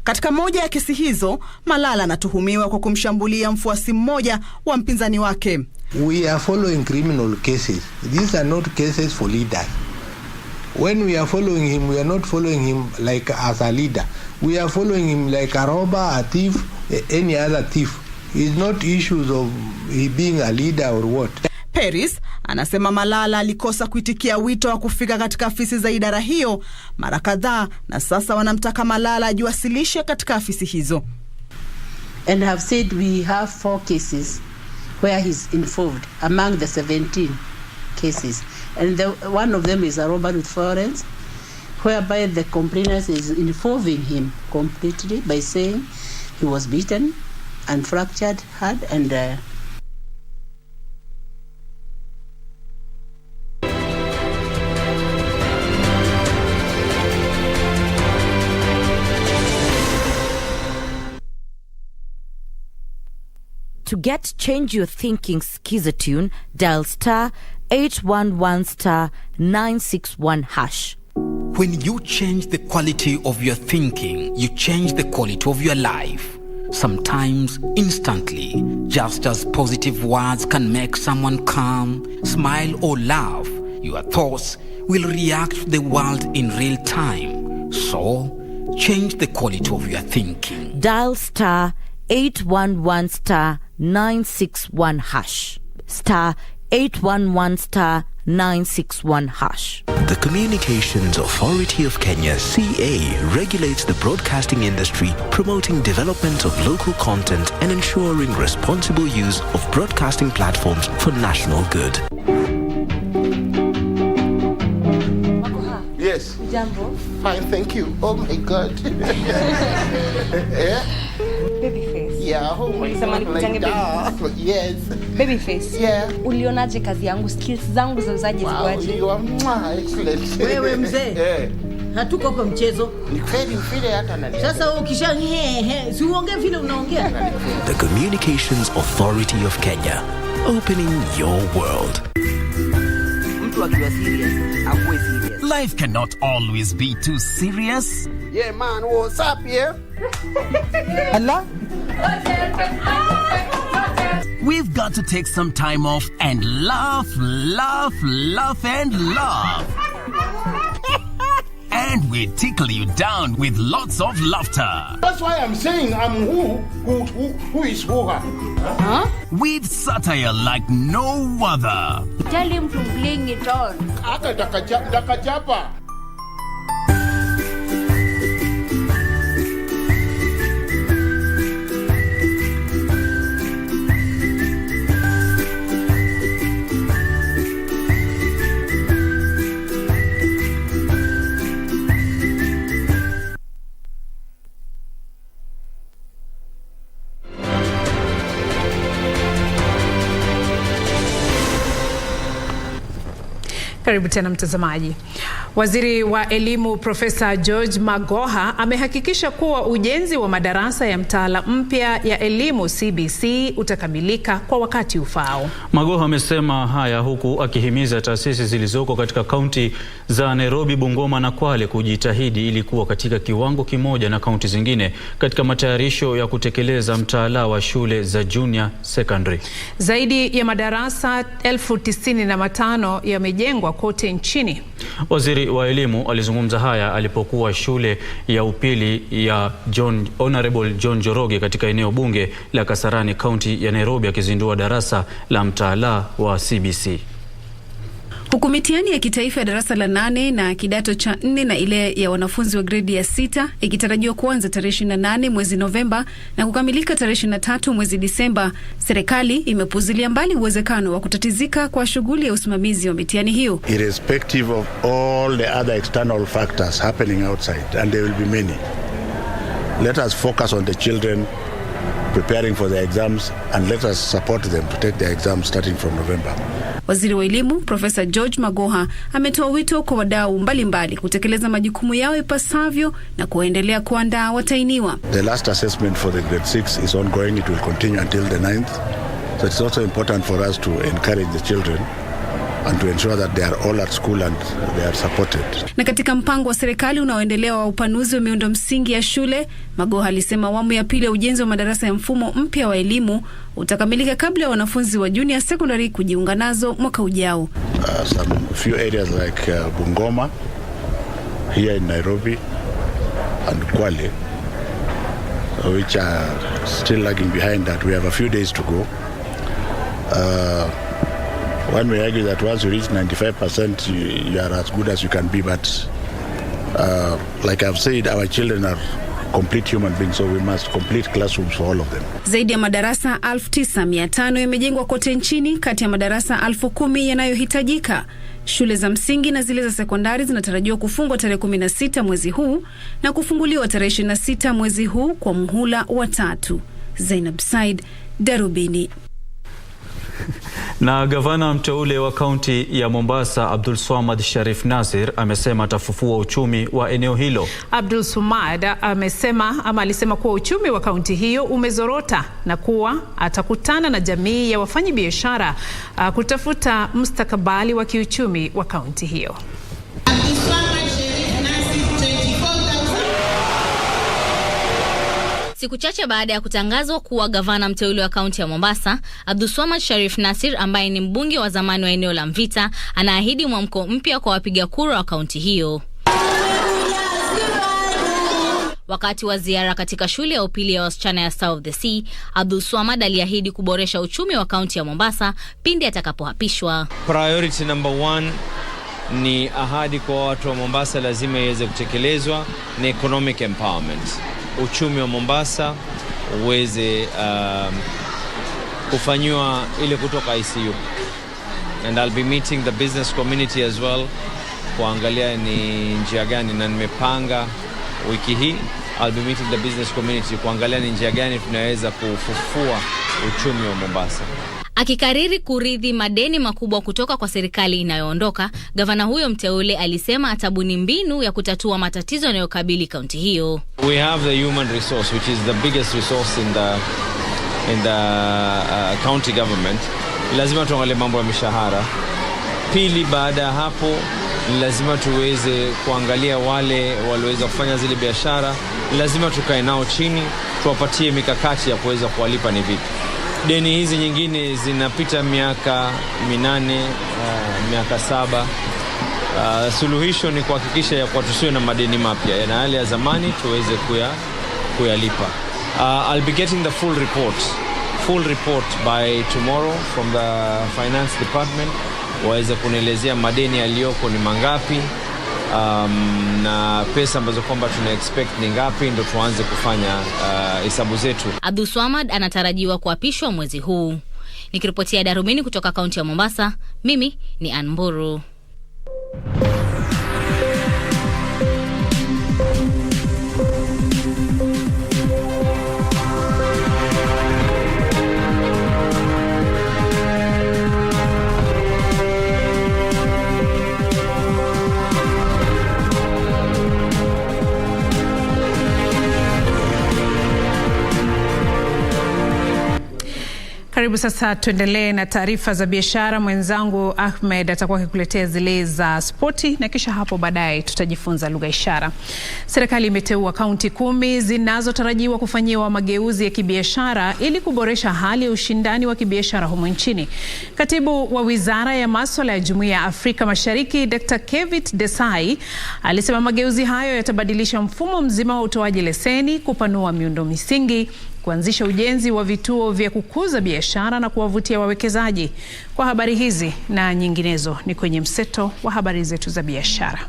Katika moja ya kesi hizo, Malala anatuhumiwa kwa kumshambulia mfuasi mmoja wa mpinzani wake. We are following criminal cases. These are not cases for leaders. When we are following him, we are not following him like as a leader. We are following him like a robber, a thief, any other thief. It's not issues of he being a leader or what. Peris anasema Malala alikosa kuitikia wito wa kufika katika afisi za idara hiyo mara kadhaa, na sasa wanamtaka Malala ajiwasilishe katika afisi hizo. And have said we have 4 cases where he's involved among the 17. cases. And one of them is a robbery with violence, whereby the complainant is involving him completely by saying he was beaten and fractured hard and To get Change Your Thinking Skizatune, dial star 811 star 961 hash. When you change the quality of your thinking, you change the quality of your life. Sometimes instantly, just as positive words can make someone calm, smile or laugh, your thoughts will react to the world in real time. So, change the quality of your thinking. Dial star 811 star 961 hash. Star 811 star 961 hash. The Communications Authority of Kenya, CA, regulates the broadcasting industry, promoting development of local content and ensuring responsible use of broadcasting platforms for national good. Yes. Jambo. Fine, thank you. Oh my God. Yeah? Babyface. Yeah, oh my God. Like that. Yes. Babyface. Yeah. Ulionaje kazi yangu? Skills zangu za uzaji zikoaje? You are excellent. Wewe mzee. Hatuko hapa mchezo. Ni kweli vile hata nani. Sasa ukisha si uongee vile unaongea. The Communications Authority of Kenya, opening your world. Life cannot always be too serious. Yeah, man, what's up, yeah? Allah? We've got to take some time off and laugh, laugh, laugh and laugh. And we tickle you down with lots of laughter. That's why I'm saying I'm who is who. Huh? With satire like no other. Tell him to bring it on. Dakachapa. Karibu tena mtazamaji. Waziri wa Elimu Profesa George Magoha amehakikisha kuwa ujenzi wa madarasa ya mtaala mpya ya elimu CBC utakamilika kwa wakati ufao. Magoha amesema haya huku akihimiza taasisi zilizoko katika kaunti za Nairobi, Bungoma na Kwale kujitahidi ili kuwa katika kiwango kimoja na kaunti zingine katika matayarisho ya kutekeleza mtaala wa shule za junior secondary. Zaidi ya madarasa 95,000 yamejengwa kote nchini. Waziri wa Elimu alizungumza haya alipokuwa shule ya upili ya Honorable John Joroge katika eneo bunge la Kasarani, kaunti ya Nairobi, akizindua darasa la mtaala wa CBC. Huku mitihani ya kitaifa ya darasa la 8 na kidato cha 4 na ile ya wanafunzi wa gredi ya 6 ikitarajiwa kuanza tarehe 28 mwezi Novemba na kukamilika tarehe 23 mwezi Disemba, serikali imepuzilia mbali uwezekano wa kutatizika kwa shughuli ya usimamizi wa mitihani hiyo. Irrespective of all the other external factors happening outside, and there will be many, let us focus on the children preparing for the exams and let us support them to take their exams starting from November. Waziri wa Elimu Profesa George Magoha ametoa wito kwa wadau mbalimbali kutekeleza majukumu yao ipasavyo na kuendelea kuandaa watainiwa. The last assessment for the grade 6 is ongoing. It will continue until the 9th. So it's also important for us to encourage the children and to ensure that they are all at school and they are supported. Na katika mpango wa serikali unaoendelea wa upanuzi wa miundo msingi ya shule, Magoha alisema awamu ya pili ya ujenzi wa madarasa ya mfumo mpya wa elimu utakamilika kabla ya wanafunzi wa junior secondary kujiunga nazo mwaka ujao. Some few areas like Bungoma, here in Nairobi and Kwale, which are still lagging behind that. We have a few days to go. One may argue that once you reach 95%, you are as good as you can be, but like I've said, our children are complete human beings, so we must complete classrooms for all of them. Zaidi ya madarasa 9,500 yamejengwa kote nchini kati ya madarasa 10,000 yanayohitajika. Shule za msingi na zile za sekondari zinatarajiwa kufungwa tarehe 16 mwezi huu na kufunguliwa tarehe 26 mwezi huu kwa muhula wa 3. Zainab Said, Darubini. Na gavana mteule wa kaunti ya Mombasa Abdul Swamad Sharif Nasir amesema atafufua uchumi wa eneo hilo. Abdul Swamad alisema kuwa uchumi wa kaunti hiyo umezorota na kuwa atakutana na jamii ya wafanyabiashara kutafuta mustakabali wa kiuchumi wa kaunti hiyo. Siku chache baada ya kutangazwa kuwa gavana mteule wa kaunti ya Mombasa, Abdul Swamad Sharif Nasir ambaye ni mbunge wa zamani wa eneo la Mvita anaahidi mwamko mpya kwa wapiga kura wa kaunti hiyo. Wakati wa ziara katika shule ya upili ya wasichana ya South of the Sea, Abdul Swamad aliahidi kuboresha uchumi wa kaunti ya Mombasa pindi atakapoapishwa. Priority number 1 ni ahadi kwa watu wa Mombasa lazima iweze kutekelezwa, ni economic empowerment. Uchumi wa Mombasa uweze kufanywa ile kutoka ICU. And I'll be meeting the business community as well kuangalia ni njia gani, na nimepanga wiki hii I'll be meeting the business community kuangalia ni njia gani tunaweza kufufua uchumi wa Mombasa. Akikariri kuridhi madeni makubwa kutoka kwa serikali inayoondoka, gavana huyo mteule alisema atabuni mbinu ya kutatua matatizo yanayokabili kaunti hiyo. We have the human resource, which is the biggest resource in the county government. Lazima tuangalie mambo ya mishahara. Pili, baada ya hapo lazima tuweze kuangalia wale walioweza kufanya zile biashara. Lazima tukae nao chini, tuwapatie mikakati ya kuweza kuwalipa ni vipi. Deni hizi nyingine zinapita miaka 8, miaka 7. Suluhisho ni kuhakikisha ya kwa tusiwe na madeni mapya, na yale ya zamani tuweze kuyalipa. I'll be getting the full report by tomorrow from the finance department. Waweze kunielezea madeni yaliyoko ni mangapi, na pesa ambazo kwamba tuna expect ni ngapi, ndo tuanze kufanya hesabu zetu. Abdul Swamad anatarajiwa kuapishwa mwezi huu. Nikiripotia Darubini kutoka kaunti ya Mombasa, mimi ni Anburu. Karibu sasa tuendelee na taarifa za biashara. Mwenzangu Ahmed atakuwa akikuletea zile za spoti na kisha hapo baadaye tutajifunza lugha ishara. Serikali imeteua kaunti 10 zinazotarajiwa kufanyiwa mageuzi ya kibiashara ili kuboresha hali ya ushindani wa kibiashara humu nchini. Katibu wa Wizara ya Masuala ya Jumuiya ya Afrika Mashariki, Dr. Kevit Desai, alisema mageuzi hayo yatabadilisha mfumo mzima wa utoaji leseni, kupanua miundo misingi, kuanzisha ujenzi wa vituo vya kukuza biashara na kuwavutia wawekezaji. Kwa habari hizi na nyinginezo ni kwenye mseto wa habari zetu za biashara.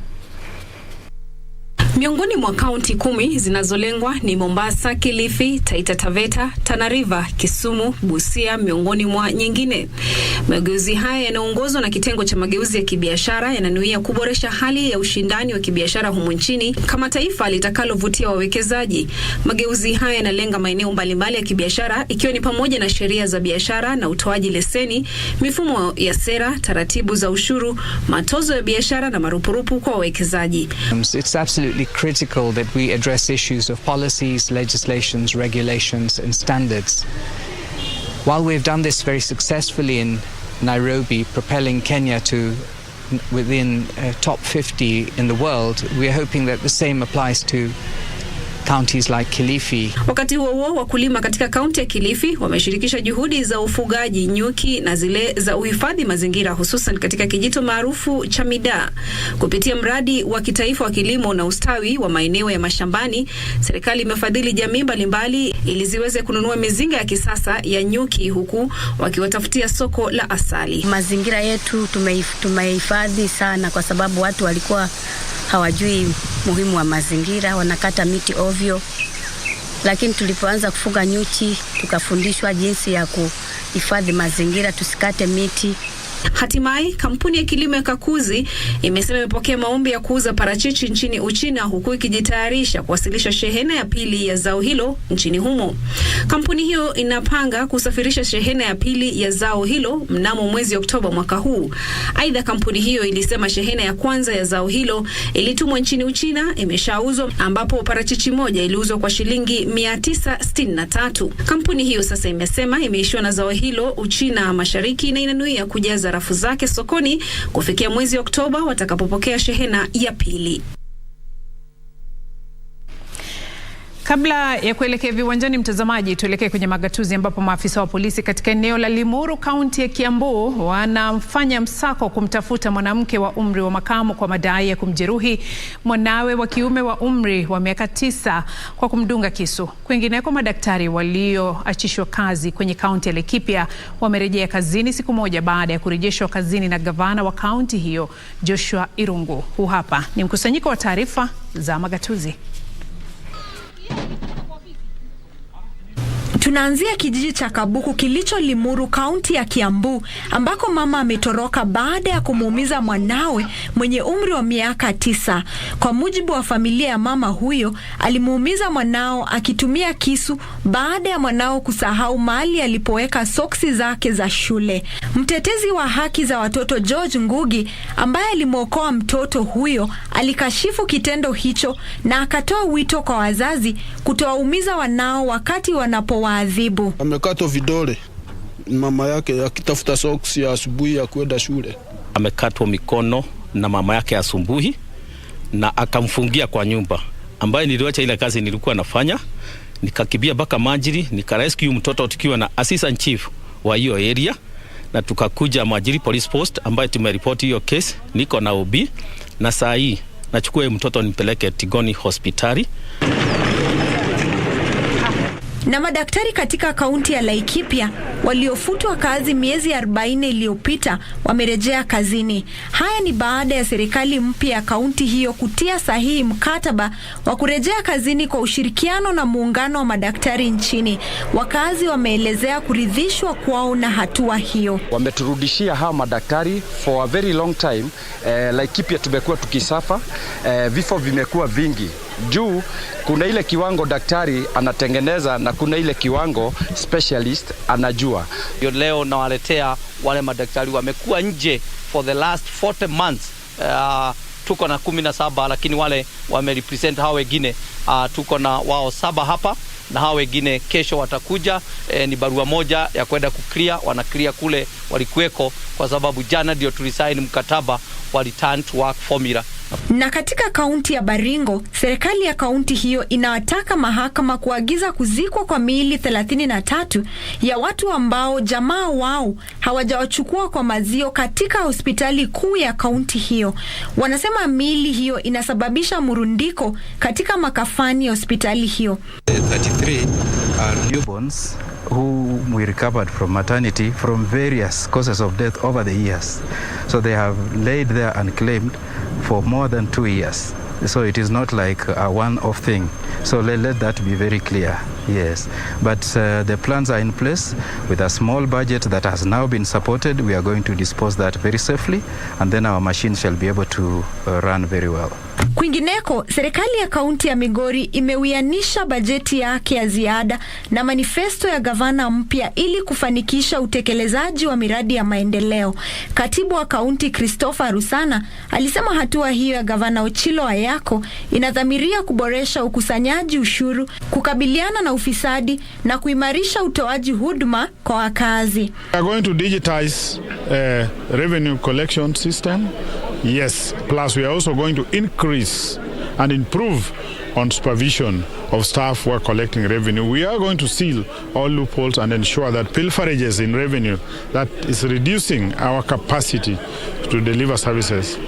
Miongoni mwa kaunti 10 zinazolengwa ni Mombasa, Kilifi, Taita Taveta, Tana River, Kisumu, Busia miongoni mwa nyingine. Mageuzi haya yanaongozwa na kitengo cha mageuzi ya kibiashara yananuia kuboresha hali ya ushindani wa kibiashara humu nchini kama taifa litakalovutia wawekezaji. Mageuzi haya yanalenga maeneo mbalimbali ya kibiashara ikiwa ni pamoja na sheria za biashara na utoaji leseni, mifumo ya sera, taratibu za ushuru, matozo ya biashara na marupurupu kwa wawekezaji. It's absolutely critical that we address issues of policies, legislations, regulations and standards. While we've done this very successfully in Nairobi, propelling Kenya to within top 50 in the world, we are hoping that the same applies to counties like Kilifi. Wakati huo wakulima katika kaunti ya Kilifi wameshirikisha juhudi za ufugaji nyuki na zile za uhifadhi mazingira, hususan katika kijito maarufu cha Mida. Kupitia mradi wa kitaifa wa kilimo na ustawi wa maeneo ya mashambani, serikali imefadhili jamii mbalimbali ili ziweze kununua mizinga ya kisasa ya nyuki, huku wakiwatafutia soko la asali. Mazingira yetu tumehifadhi sana kwa sababu watu walikuwa hawajui muhimu wa mazingira, wanakata miti ovyo lakini tulipoanza kufuga nyuchi tukafundishwa jinsi ya kuhifadhi mazingira, tusikate miti. Hatimaye kampuni ya kilimo ya Kakuzi imesema imepokea maombi ya kuuza parachichi nchini Uchina, huku ikijitayarisha kuwasilisha shehena ya pili ya zao hilo nchini humo. Kampuni hiyo inapanga kusafirisha shehena ya pili ya zao hilo mnamo mwezi Oktoba mwaka huu. Aidha, kampuni hiyo ilisema shehena ya kwanza ya zao hilo ilitumwa nchini Uchina imeshauzwa, ambapo parachichi moja iliuzwa kwa shilingi 963. Kampuni hiyo sasa imesema imeishiwa na zao hilo Uchina Mashariki na inanuia kujaza rafu zake sokoni kufikia mwezi Oktoba watakapopokea shehena ya pili. Kabla ya kuelekea viwanjani, mtazamaji, tuelekee kwenye magatuzi ambapo maafisa wa polisi katika eneo la Limuru, kaunti ya Kiambu, wanafanya msako kumtafuta mwanamke wa umri wa makamo kwa madai ya kumjeruhi mwanawe wa kiume wa umri wa miaka 9 kwa kumdunga kisu. Kwingineko, madaktari walioachishwa kazi kwenye kaunti ya Laikipia wamerejea kazini siku moja baada ya kurejeshwa kazini na gavana wa kaunti hiyo Joshua Irungu. Huu hapa ni mkusanyiko wa taarifa za magatuzi. Tunaanzia kijiji cha Kabuku kilicho Limuru, kaunti ya Kiambu, ambako mama ametoroka baada ya kumuumiza mwanawe mwenye umri wa miaka 9. Kwa mujibu wa familia ya mama huyo, alimuumiza mwanao akitumia kisu baada ya mwanao kusahau mahali alipoweka soksi zake za shule. Mtetezi wa haki za watoto George Ngugi, ambaye alimwokoa mtoto huyo, alikashifu kitendo hicho na akatoa wito kwa wazazi kutowaumiza wanao wakati wanapowaadhibu. Amekatwa vidole mama yake akitafuta soksi ya asubuhi ya kwenda shule. Amekatwa mikono na mama yake asubuhi na akamfungia kwa nyumba, ambaye niliwacha ile kazi nilikuwa nafanya, nikakibia baka Majiri, nikarescue mtoto tukiwa na assistant chief wa hiyo area, na tukakuja Majiri police post ambaye tumeripoti hiyo case. Niko na OB na saa hii nachukua mtoto nipeleke Tigoni hospitali. Na madaktari katika kaunti ya Laikipia waliofutwa kazi miezi 40 iliyopita wamerejea kazini. Haya ni baada ya serikali mpya ya kaunti hiyo kutia sahihi mkataba wa kurejea kazini kwa ushirikiano na muungano wa madaktari nchini. Wakazi wameelezea kuridhishwa kwao na hatua hiyo. Wameturudishia hawa madaktari for a very long time. Laikipia tumekuwa tukisafa, vifo vimekuwa vingi. Juu kuna ile kiwango daktari anatengeneza na kuna ile kiwango specialist anajua. Leo nawaletea wale madaktari wamekuwa nje for the last 40 months. Tuko na 17, lakini wale wamerepresent hao wengine. Tuko na wao 7 hapa na hao wengine kesho watakuja. Ni barua moja ya kwenda kuclear, wana clear kule walikuweko kwa sababu jana ndio tulisaini mkataba wa return to work formula. Na katika kaunti ya Baringo, serikali ya kaunti hiyo inawataka mahakama kuagiza kuzikwa kwa miili 33 ya watu ambao jamaa wao hawajawachukua kwa mazio katika hospitali kuu ya kaunti hiyo. Wanasema miili hiyo inasababisha murundiko katika makafani ya hospitali hiyo. 33 are newborns who we recovered from maternity from various causes of death over the years. So they have laid there unclaimed for more than 2 years. So it is not like a one-off thing. So let that be very clear. Yes. But the plans are in place with a small budget that has now been supported. We are going to dispose that very safely, and then our machines shall be able to run very well. Kwingineko, serikali ya kaunti ya Migori imewianisha bajeti yake ya ziada na manifesto ya gavana mpya ili kufanikisha utekelezaji wa miradi ya maendeleo. Katibu wa kaunti Christopher Rusana alisema hatua hiyo ya gavana Ochilo Ayako inadhamiria kuboresha ukusanyaji ushuru, kukabiliana na ufisadi na kuimarisha utoaji huduma kwa wakazi. We are going to digitize revenue collection system. Yes, plus we are also going to increase and improve on supervision of staff who are collecting revenue. We are going to seal all loopholes and ensure that pilferages in revenue that is reducing our capacity to deliver services,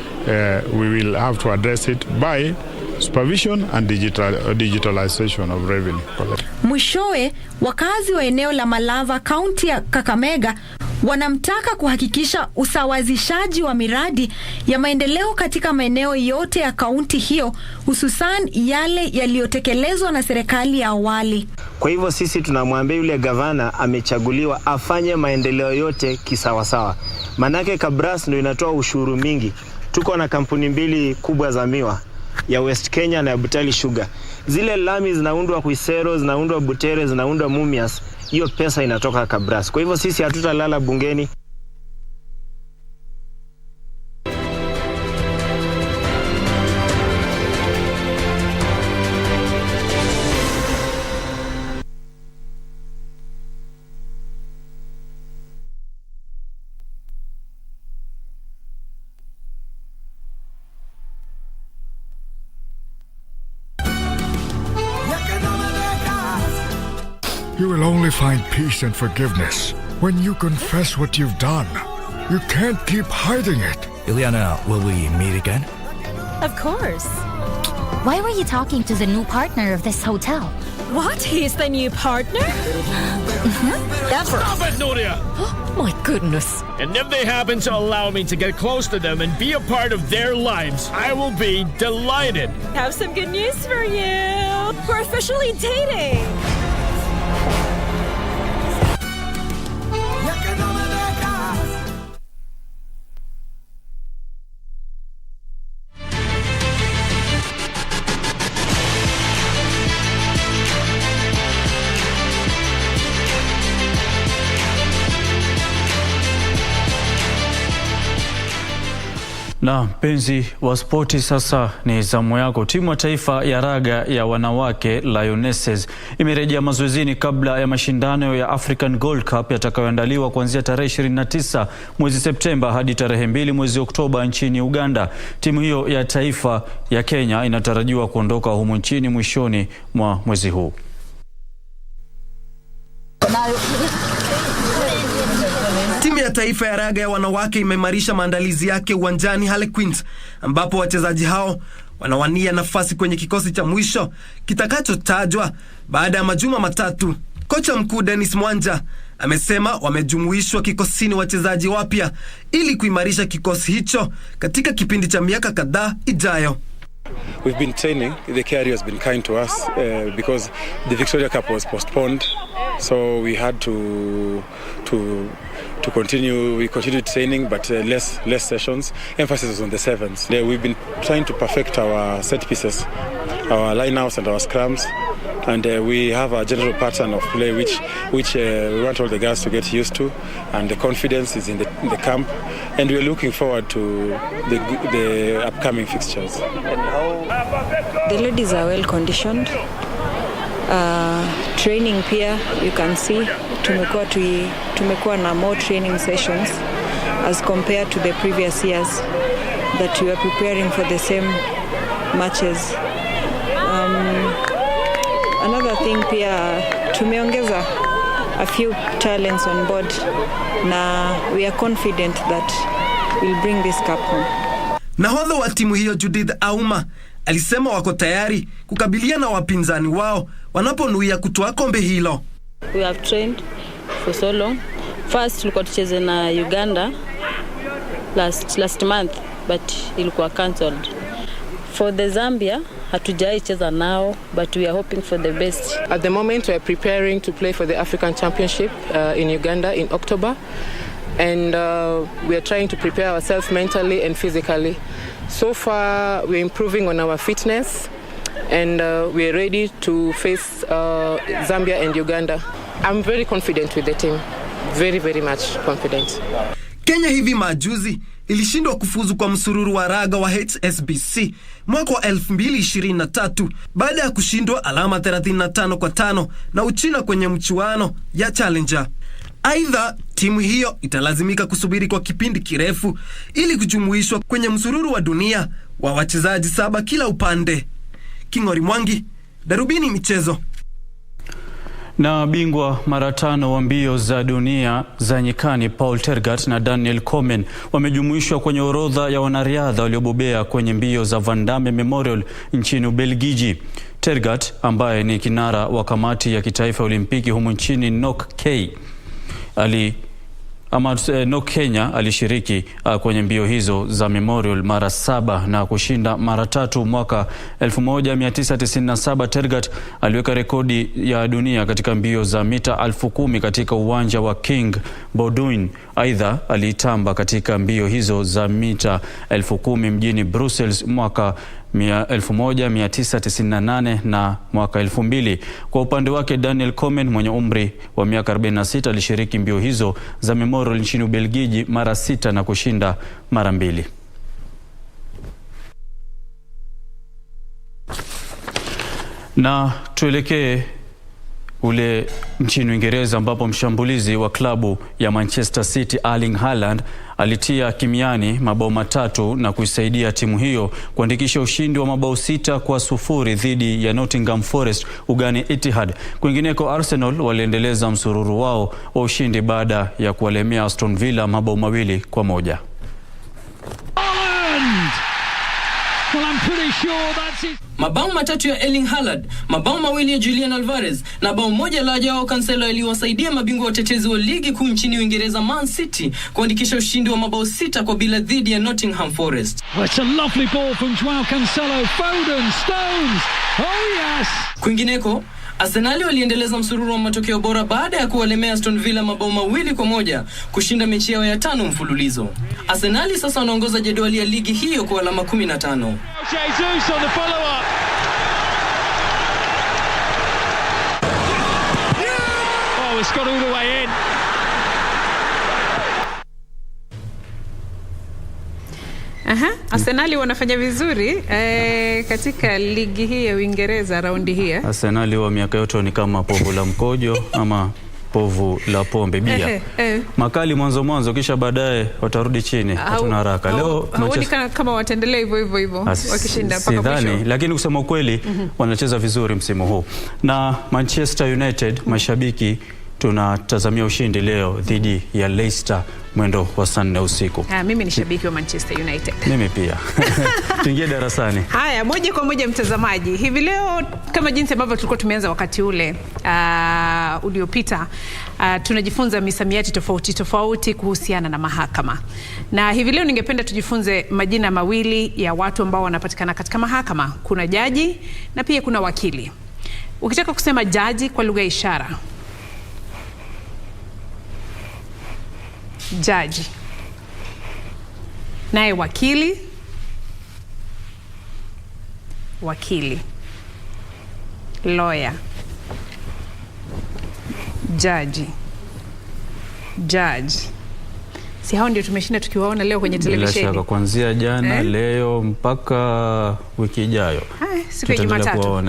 we will have to address it by supervision and digitalization of revenue collection. Mwishowe, wakazi wa eneo la Malava, kaunti ya Kakamega, Wanamtaka kuhakikisha usawazishaji wa miradi ya maendeleo katika maeneo yote ya kaunti hiyo, hususan yale yaliyotekelezwa na serikali ya awali. Kwa hivyo sisi tunamwambia yule gavana amechaguliwa afanye maendeleo yote kisawasawa. Manake Kabras ndio inatoa ushuru mingi. Tuko na kampuni 2 kubwa za miwa, ya West Kenya na ya Butali Sugar. Zile lami zinaundwa Kuisero, zinaundwa Butere, zinaundwa Mumias. Hiyo pesa inatoka Kabras. Kwa hivyo sisi hatutalala bungeni. You will only find peace and forgiveness when you confess what you've done. You can't keep hiding it. Ileana, will we meet again? Of course. Why were you talking to the new partner of this hotel? What? He's the new partner? Never. Stop it, Nuria! My goodness. And if they happen to allow me to get close to them and be a part of their lives, I will be delighted. Have some good news for you. We're officially dating. Na mpenzi wa spoti, sasa ni zamu yako. Timu ya taifa ya raga ya wanawake Lionesses imerejea mazoezini kabla ya mashindano ya African Gold Cup yatakayoandaliwa kuanzia tarehe 29 mwezi Septemba hadi tarehe 2 mwezi Oktoba nchini Uganda. Timu hiyo ya taifa ya Kenya inatarajiwa kuondoka humu nchini mwishoni mwa mwezi huu. Timu ya taifa ya raga ya wanawake imeimarisha maandalizi yake uwanjani Harlequins, ambapo wachezaji hao wanawania nafasi kwenye kikosi cha mwisho kitakachotajwa baada ya majuma matatu. Kocha mkuu Dennis Mwanja amesema wamejumuishwa kikosini wachezaji wapya ili kuimarisha kikosi hicho katika kipindi cha miaka kadhaa ijayo. We've been training. The KRU has been kind to us because the Victoria Cup was postponed, so we had to continue. We continued training, but less sessions. Emphasis was on the sevens. We've been trying to perfect our set pieces, our lineouts and our scrums, and we have a general pattern of play which we want all the girls to get used to, and the confidence is in the camp, and we're looking forward to the upcoming fixtures. The ladies are well conditioned. Training pia, you can see tumekuwa na more training sessions as compared to the previous years that we were preparing for the same matches. Another thing pia, tumeongeza a few talents on board na we are confident that we'll bring this cup home. Nahodha wa timu hiyo Judith Auma alisema wako tayari kukabiliana na wapinzani wao wanaponuia kutoa kombe hilo. We have trained for so long. First tulikuwa tucheze na Uganda last month, but ilikuwa cancelled. For the Zambia hatujaicheza nao, but we are hoping for the best. At the moment we are preparing to play for the African Championship in Uganda in October, and we are trying to prepare ourselves mentally and physically. So far we're improving on our fitness, and we are ready to face Zambia and Uganda. I'm very confident with the team. Very, very much confident. Kenya hivi majuzi ilishindwa kufuzu kwa msururu wa raga wa HSBC mwaka wa 2023 baada ya kushindwa alama 35-5 na Uchina kwenye mchuano ya Challenger. Aidha, timu hiyo italazimika kusubiri kwa kipindi kirefu ili kujumuishwa kwenye msururu wa dunia wa wachezaji 7 kila upande. Kingori Mwangi, Darubini Michezo. Na bingwa mara 5 wa mbio za dunia za nyikani Paul Tergat na Daniel Komen wamejumuishwa kwenye orodha ya wanariadha waliobobea kwenye mbio za Van Damme Memorial nchini Ubelgiji. Tergat, ambaye ni kinara wa kamati ya kitaifa ya Olimpiki humu nchini NOK-K, Kenya alishiriki kwenye mbio hizo za Memorial mara 7 na kushinda mara 3 mwaka 1997. Tergat aliweka rekodi ya dunia katika mbio za mita 10,000 katika uwanja wa King Baudouin. Aidha, alitamba katika mbio hizo za mita 10,000 mjini Brussels mwaka 1998 na mwaka 2000. Kwa upande wake Daniel Komen mwenye umri wa miaka 46 alishiriki mbio hizo za Memorial nchini Ubelgiji mara 6 na kushinda mara 2. Na tuelekee ule nchini Uingereza ambapo mshambulizi wa klabu ya Manchester City Erling Haaland alitia kimiani mabao 3 na kuisaidia timu hiyo kuandikisha ushindi wa mabao 6-0 dhidi ya Nottingham Forest ugani Etihad. Kwingineko, Arsenal waliendeleza msururu wao wa ushindi baada ya kuwalemea Aston Villa mabao 2-1. Mabao 3 ya Erling Haaland, mabao 2 ya Julian Alvarez na bao 1 la Joao Cancelo yaliwasaidia mabingwa watetezi wa ligi kuu nchini Uingereza Man City kuandikisha ushindi wa mabao 6-0 dhidi ya Nottingham Forest. It's a lovely ball from Joao Cancelo. Foden, Stones. Oh yes. Kwingineko, Arsenal waliendeleza msururu wa matokeo bora baada ya kuwalemea Aston Villa mabao 2-1 kushinda mechi yao ya 5 mfululizo. Arsenal sasa wanaongoza jedwali ya ligi hiyo kwa alama 15. Jesus on the follow-up. Oh, it's got all the way in. Arsenal wanafanya vizuri katika ligi hii ya Uingereza raundi hii. Arsenal wa miaka yote ni kama povu la mkojo ama povu la pombe bia. Makali mwanzo kisha baadaye watarudi chini. Hatuna haraka. Leo kama wataendelea hivyo wakishinda mpaka mwisho. Sidhani, lakini kusema ukweli wanacheza vizuri msimu huu. Na Manchester United mashabiki tunatazamia ushindi leo dhidi ya Leicester mwendo wa saa 4 usiku. Mimi ni shabiki wa Manchester United. Mimi pia. Tuingie darasani. Haya, moja kwa moja mtazamaji. Hivi leo kama jinsi ambavyo tulikuwa tumeanza wakati ule uliopita, tunajifunza misamiati tofauti kuhusiana na mahakama. Na hivi leo ningependa tujifunze majina mawili ya watu ambao wanapatikana katika mahakama. Kuna jaji na pia kuna wakili. Ukitaka kusema jaji kwa lugha ya ishara, jaji. Naye wakili, lawyer. Judge. Si hao ndio tumeshinda tukiwaona leo kwenye televisheni. Bila shaka kuanzia jana, leo mpaka wiki ijayo. Siku ya Jumatatu.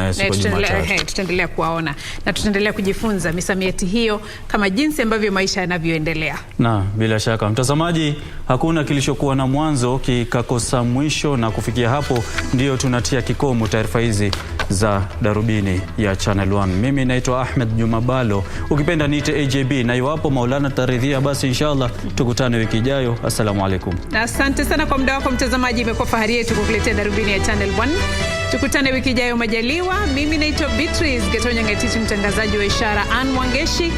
Tutaendelea kuwaona na tutaendelea kujifunza misamiati hiyo kama jinsi ambavyo maisha yanavyoendelea. Na bila shaka mtazamaji, hakuna kilichokuwa na mwanzo kikakosa mwisho, na kufikia hapo ndio tunatia kikomo taarifa hizi za Darubini ya Channel 1. Mimi naitwa Ahmed Juma Bhalo, ukipenda niite AJB, na iwapo Maulana taridhia basi inshallah tukutane wiki ijayo. Assalamu alaikum. Asante sana kwa muda wako mtazamaji, imekuwa fahari yetu kukuletea Darubini ya Channel 1. Tukutane wiki ijayo majaliwa. Mimi naitwa Beatrice Gatonye, mtangazaji wa ishara Ann Wangeshi.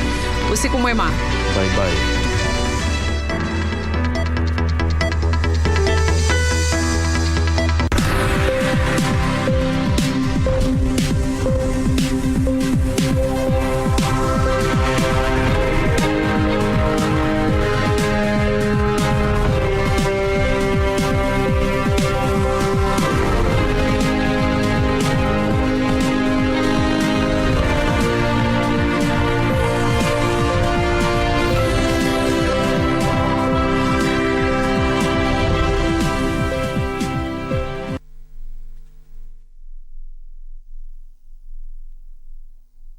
Usiku mwema. Bye bye.